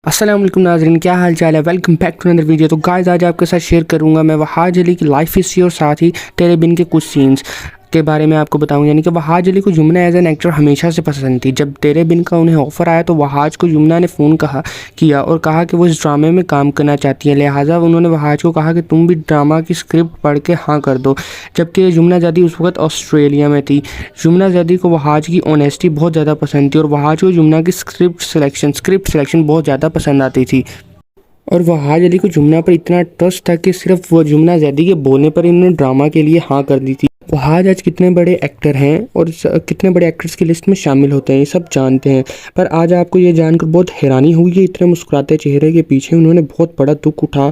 अस्सलाम वालेकुम नाज़रीन, क्या हाल चाल है। Welcome back to another video. तो गाइस आज आपके साथ शेयर करूंगा मैं वहाज अली की लाइफ हिस्ट्री और साथ ही तेरे बिन के कुछ सीन्स के बारे में आपको बताऊंगा। यानी कि वहाज अली को जुमना एज एन एक्टर हमेशा से पसंद थी। जब तेरे बिन का उन्हें ऑफर आया तो वहाज को जुमना ने फ़ोन किया और कहा कि वो इस ड्रामे में काम करना चाहती है। लिहाजा उन्होंने वहाज को कहा कि तुम भी ड्रामा की स्क्रिप्ट पढ़ के हाँ कर दो। जबकि जुमना जदी उस वक्त ऑस्ट्रेलिया में थी। जुमना जदी को वहाज की ऑनेस्टी बहुत ज़्यादा पसंद थी और वहाज को जुमना की स्क्रिप्ट सिलेक्शन बहुत ज़्यादा पसंद आती थी। और वहाज अली को जुमना पर इतना ट्रस्ट था कि सिर्फ वो जुमना जैदी के बोलने पर इन्होंने ड्रामा के लिए हाँ कर दी थी। वहाज आज कितने बड़े एक्टर हैं और कितने बड़े एक्टर्स की लिस्ट में शामिल होते हैं ये सब जानते हैं। पर आज आपको ये जानकर बहुत हैरानी हुई कि इतने मुस्कुराते चेहरे के पीछे उन्होंने बहुत बड़ा दुख उठा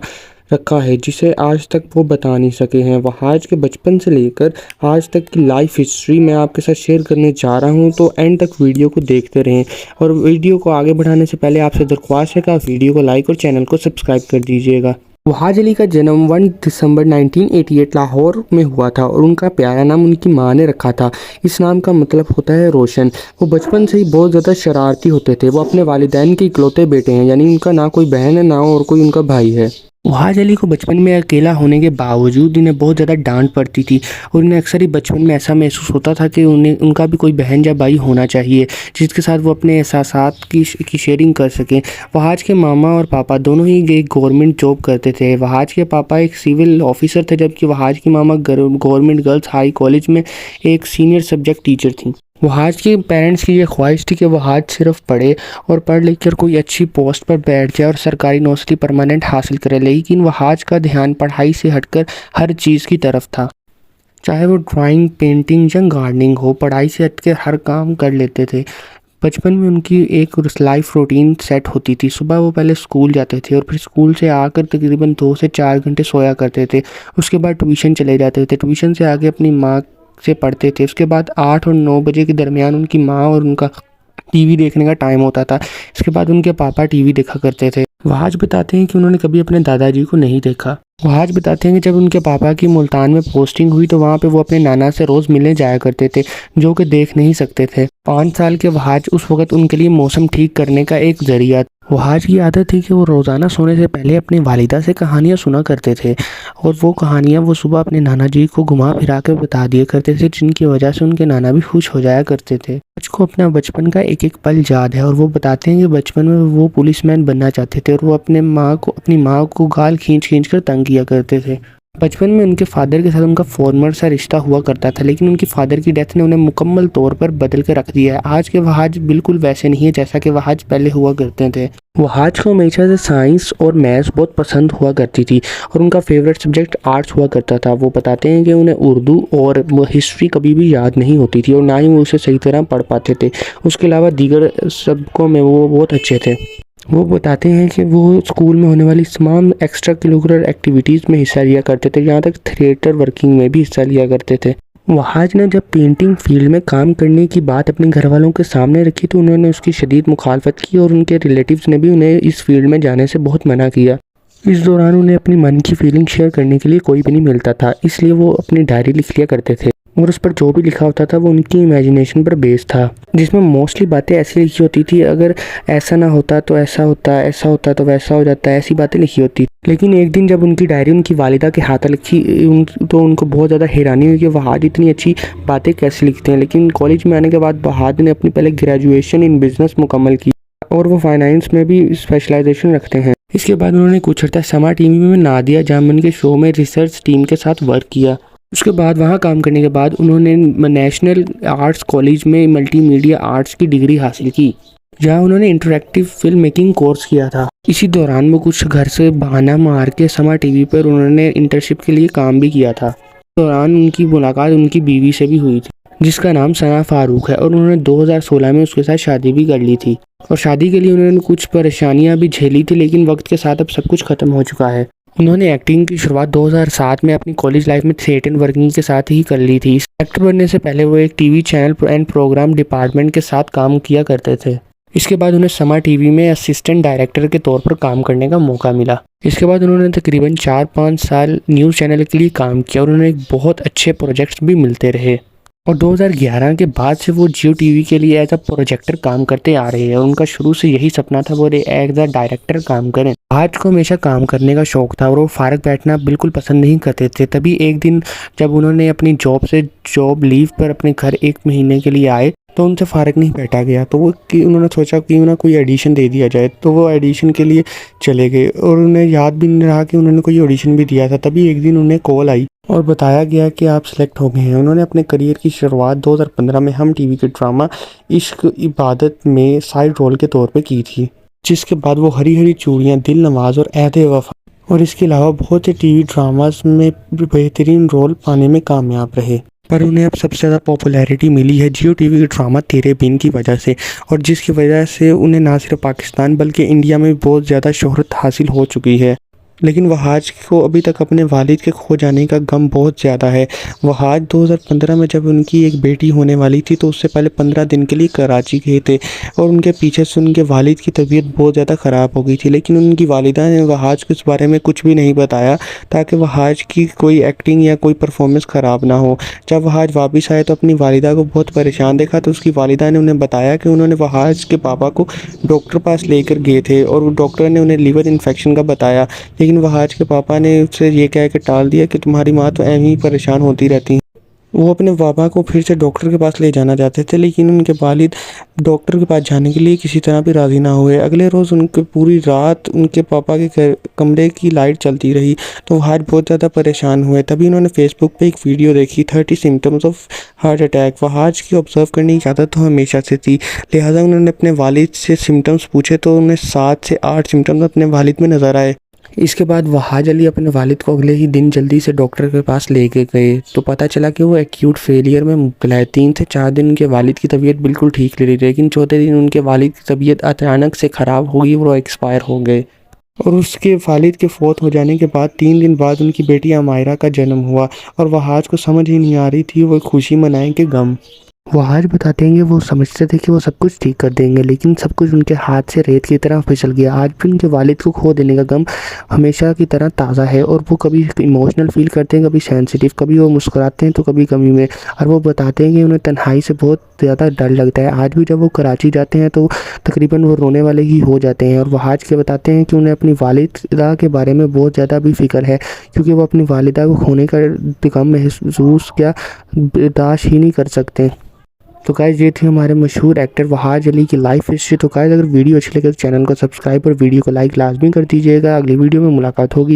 रखा है जिसे आज तक वो बता नहीं सके हैं। वहाज के बचपन से लेकर आज तक की लाइफ हिस्ट्री मैं आपके साथ शेयर करने जा रहा हूं, तो एंड तक वीडियो को देखते रहें। और वीडियो को आगे बढ़ाने से पहले आपसे दरख्वास्त है कि आप वीडियो को लाइक और चैनल को सब्सक्राइब कर दीजिएगा। वहाज अली का जन्म 1 दिसंबर 1988 लाहौर में हुआ था और उनका प्यारा नाम उनकी माँ ने रखा था। इस नाम का मतलब होता है रोशन। वो बचपन से ही बहुत ज़्यादा शरारती होते थे। वो अपने वालिदैन के इकलौते बेटे हैं, यानी उनका ना कोई बहन है ना और कोई उनका भाई है। वहाज अली को बचपन में अकेला होने के बावजूद इन्हें बहुत ज़्यादा डांट पड़ती थी और उन्हें अक्सर ही बचपन में ऐसा महसूस होता था कि उनका भी कोई बहन या भाई होना चाहिए जिसके साथ वो अपने एहसासात की शेयरिंग कर सकें। वहाज के मामा और पापा दोनों ही एक गवर्नमेंट जॉब करते थे। वहाज के पापा एक सिविल ऑफिसर थे जबकि वहाज की मामा गवर्नमेंट गर्ल्स हाई कॉलेज में एक सीनियर सब्जेक्ट टीचर थी। वहाज के पेरेंट्स की ये ख्वाहिश थी कि वहाज सिर्फ पढ़े और पढ़ लिख कर कोई अच्छी पोस्ट पर बैठ जाए और सरकारी नौकरी परमानेंट हासिल करे, लेकिन वहाज का ध्यान पढ़ाई से हटकर हर चीज़ की तरफ था। चाहे वो ड्राइंग, पेंटिंग या गार्डनिंग हो, पढ़ाई से हटकर हर काम कर लेते थे। बचपन में उनकी एक लाइफ रूटीन सेट होती थी। सुबह वो पहले स्कूल जाते थे और फिर स्कूल से आकर तकरीबन 2 से 4 घंटे सोया करते थे। उसके बाद ट्यूशन चले जाते थे। ट्यूशन से आके अपनी माँ से पढ़ते थे। उसके बाद 8 और 9 बजे के दरमियान उनकी माँ और उनका टीवी देखने का टाइम होता था। इसके बाद उनके पापा टीवी देखा करते थे। वहाज बताते हैं कि उन्होंने कभी अपने दादाजी को नहीं देखा। वहाज बताते हैं कि जब उनके पापा की मुल्तान में पोस्टिंग हुई तो वहाँ पे वो अपने नाना से रोज़ मिलने जाया करते थे जो कि देख नहीं सकते थे। 5 साल के वहाज उस वक्त उनके लिए मौसम ठीक करने का एक जरिया। वहाज की आदत थी कि वो रोज़ाना सोने से पहले अपनी वालिदा से कहानियाँ सुना करते थे और वो कहानियाँ वो सुबह अपने नाना जी को घुमा फिरा कर बता दिया करते थे, जिनकी वजह से उनके नाना भी खुश हो जाया करते थे। को अपना बचपन का एक एक पल याद है और वो बताते हैं कि बचपन में वो पुलिसमैन बनना चाहते थे और वो अपनी माँ को गाल खींच खींच कर तंग किया करते थे। बचपन में उनके फादर के साथ उनका फॉर्मल सा रिश्ता हुआ करता था, लेकिन उनकी फादर की डेथ ने उन्हें मुकम्मल तौर पर बदल के रख दिया है। आज के वहाज बिल्कुल वैसे नहीं है जैसा कि वहाज पहले हुआ करते थे। वहाज को हमेशा से साइंस और मैथ्स बहुत पसंद हुआ करती थी और उनका फेवरेट सब्जेक्ट आर्ट्स हुआ करता था। वो बताते हैं कि उन्हें उर्दू और हिस्ट्री कभी भी याद नहीं होती थी और ना ही वो उसे सही तरह पढ़ पाते थे। उसके अलावा दीगर सबकों में वो बहुत अच्छे थे। वो बताते हैं कि वो स्कूल में होने वाली तमाम एक्स्ट्रा करिकुलर एक्टिविटीज़ में हिस्सा लिया करते थे, यहाँ तक थिएटर वर्किंग में भी हिस्सा लिया करते थे। वहाज ने जब पेंटिंग फील्ड में काम करने की बात अपने घर वालों के सामने रखी तो उन्होंने उसकी शदीद मुखालफत की और उनके रिलेटिव्स ने भी उन्हें इस फील्ड में जाने से बहुत मना किया। इस दौरान उन्हें अपनी मन की फीलिंग शेयर करने के लिए कोई भी नहीं मिलता था, इसलिए वो अपनी डायरी लिख लिया करते थे और उस पर जो भी लिखा होता था वो उनकी इमेजिनेशन पर बेस्ड था, जिसमें मोस्टली बातें ऐसी लिखी होती थी, अगर ऐसा ना होता तो ऐसा होता, ऐसा होता तो वैसा हो जाता, ऐसी बातें लिखी होती। लेकिन एक दिन जब उनकी डायरी उनकी वालिदा के हाथ लिखी तो उनको बहुत ज़्यादा हैरानी हुई कि वहाज इतनी अच्छी बातें कैसे लिखते हैं। लेकिन कॉलेज में आने के बाद वहाज ने अपनी पहले ग्रेजुएशन इन बिज़नेस मुकम्मल की और वो फाइनेंस में भी स्पेशलाइजेशन रखते हैं। इसके बाद उन्होंने कुछ अर्सा समा टीवी में नादिया जामन के शो में रिसर्च टीम के साथ वर्क किया। उसके बाद वहाँ काम करने के बाद उन्होंने नेशनल आर्ट्स कॉलेज में मल्टीमीडिया आर्ट्स की डिग्री हासिल की, जहाँ उन्होंने इंटरैक्टिव फिल्म मेकिंग कोर्स किया था। इसी दौरान वो कुछ घर से बहाना मार के समा टीवी पर उन्होंने इंटर्नशिप के लिए काम भी किया था। इस दौरान उनकी मुलाकात उनकी बीवी से भी हुई थी जिसका नाम सना फारूक है और उन्होंने 2016 में उसके साथ शादी भी कर ली थी और शादी के लिए उन्होंने कुछ परेशानियां भी झेली थी, लेकिन वक्त के साथ अब सब कुछ खत्म हो चुका है। उन्होंने एक्टिंग की शुरुआत 2007 में अपनी कॉलेज लाइफ में थिएटर वर्किंग के साथ ही कर ली थी। एक्टर बनने से पहले वो एक TV channel and programme department के साथ काम किया करते थे। इसके बाद उन्हें समा टीवी में असिस्टेंट डायरेक्टर के तौर पर काम करने का मौका मिला। इसके बाद उन्होंने तकरीबन 4-5 साल न्यूज़ चैनल के लिए काम किया और उन्हें बहुत अच्छे प्रोजेक्ट्स भी मिलते रहे। और 2011 के बाद से वो जियो टीवी के लिए एज अ प्रोजेक्टर काम करते आ रहे हैं। उनका शुरू से यही सपना था वो एज अ डायरेक्टर काम करें। आज को हमेशा काम करने का शौक था और वो फारग बैठना बिल्कुल पसंद नहीं करते थे। तभी एक दिन जब उन्होंने अपनी जॉब लीव पर अपने घर 1 महीने के लिए आए तो उनसे फारग नहीं बैठा गया। तो उन्होंने सोचा कि ना कोई ऑडिशन दे दिया जाए, तो वो ऑडिशन के लिए चले गए और उन्हें याद भी नहीं रहा कि उन्होंने कोई ऑडिशन भी दिया था। तभी एक दिन उन्हें कॉल आई और बताया गया कि आप सिलेक्ट हो गए हैं। उन्होंने अपने करियर की शुरुआत 2015 में हम टीवी के ड्रामा इश्क इबादत में साइड रोल के तौर पे की थी, जिसके बाद वो हरी हरी चूड़ियाँ, दिल नवाज और ऐदे वफा और इसके अलावा बहुत से टीवी ड्रामास में बेहतरीन रोल पाने में कामयाब रहे। पर उन्हें अब सबसे ज़्यादा पॉपुलैरिटी मिली है जियो टीवी के ड्रामा तेरे बिन की वजह से, और जिसकी वजह से उन्हें ना सिर्फ पाकिस्तान बल्कि इंडिया में बहुत ज़्यादा शोहरत हासिल हो चुकी है। लेकिन वहाज को अभी तक अपने वालिद के खो जाने का गम बहुत ज़्यादा है। वहाज 2015 में जब उनकी एक बेटी होने वाली थी तो उससे पहले 15 दिन के लिए कराची गए थे और उनके पीछे से उनके वालिद की तबीयत बहुत ज़्यादा ख़राब हो गई थी। लेकिन उनकी वालिदा ने वहाज को इस बारे में कुछ भी नहीं बताया ताकि वहाज की कोई एक्टिंग या कोई परफॉर्मेंस ख़राब ना हो। जब वहाज वापस आए तो अपनी वालिदा को बहुत परेशान देखा तो उसकी वालिदा ने उन्हें बताया कि उन्होंने वहाज के पापा को डॉक्टर पास लेकर गए थे और डॉक्टर ने उन्हें लीवर इन्फेक्शन का बताया। लेकिन वहाज के पापा ने उससे ये कह के टाल दिया कि तुम्हारी माँ तो ऐਵੇਂ ही परेशान होती रहती है। वो अपने पापा को फिर से डॉक्टर के पास ले जाना चाहते थे, लेकिन उनके वालिद डॉक्टर के पास जाने के लिए किसी तरह भी राज़ी ना हुए। अगले रोज़ उनके पूरी रात उनके पापा के कमरे की लाइट चलती रही तो वहाज बहुत ज़्यादा परेशान हुए। तभी उन्होंने फेसबुक पे एक वीडियो देखी 30 symptoms of heart attack. Wahaj की ऑब्जर्व करने की आदत तो हमेशा से थी, लिहाजा उन्होंने अपने वालिद से सिम्टम्स पूछे तो उन्हें 7 से 8 सिम्टम्स अपने वालिद में नज़र आए। इसके बाद वहाज अली अपने वालिद को अगले ही दिन जल्दी से डॉक्टर के पास लेके गए तो पता चला कि वो एक्यूट फेलियर में मुब्तला है। 3 से 4 दिन उनके वालिद की तबीयत बिल्कुल ठीक ले रही, लेकिन चौथे दिन उनके वालिद की तबीयत अचानक से ख़राब हो गई, वो एक्सपायर हो गए। और उसके वालिद के फौत हो जाने के बाद 3 दिन बाद उनकी बेटी अमायरा का जन्म हुआ और वहाज को समझ ही नहीं आ रही थी वो खुशी मनाएं कि गम। वहाज बताते हैं कि वो समझते थे कि वो सब कुछ ठीक कर देंगे, लेकिन सब कुछ उनके हाथ से रेत की तरह फिसल गया। आज भी उनके वालिद को खो देने का गम हमेशा की तरह ताज़ा है और वो कभी इमोशनल फील करते हैं, कभी सेंसिटिव, कभी वो मुस्कुराते हैं तो कभी कमी में। और वो बताते हैं कि उन्हें तन्हाई से बहुत ज़्यादा डर लगता है। आज भी जब वो कराची जाते हैं तो तकरीबन वो रोने वाले ही हो जाते हैं। और वहाज के बताते हैं कि उन्हें अपनी वालिदा के बारे में बहुत ज़्यादा भी फ़िक्र है, क्योंकि वो अपनी वालिदा को खोने का गम महसूस क्या बर्दाश्त ही नहीं कर सकते। तो गाइस ये थी हमारे मशहूर एक्टर वहाज अली की लाइफ हिस्ट्री। तो गाइस अगर वीडियो अच्छी लगे तो चैनल को सब्सक्राइब और वीडियो को लाइक लाजमी कर दीजिएगा। अगली वीडियो में मुलाकात होगी।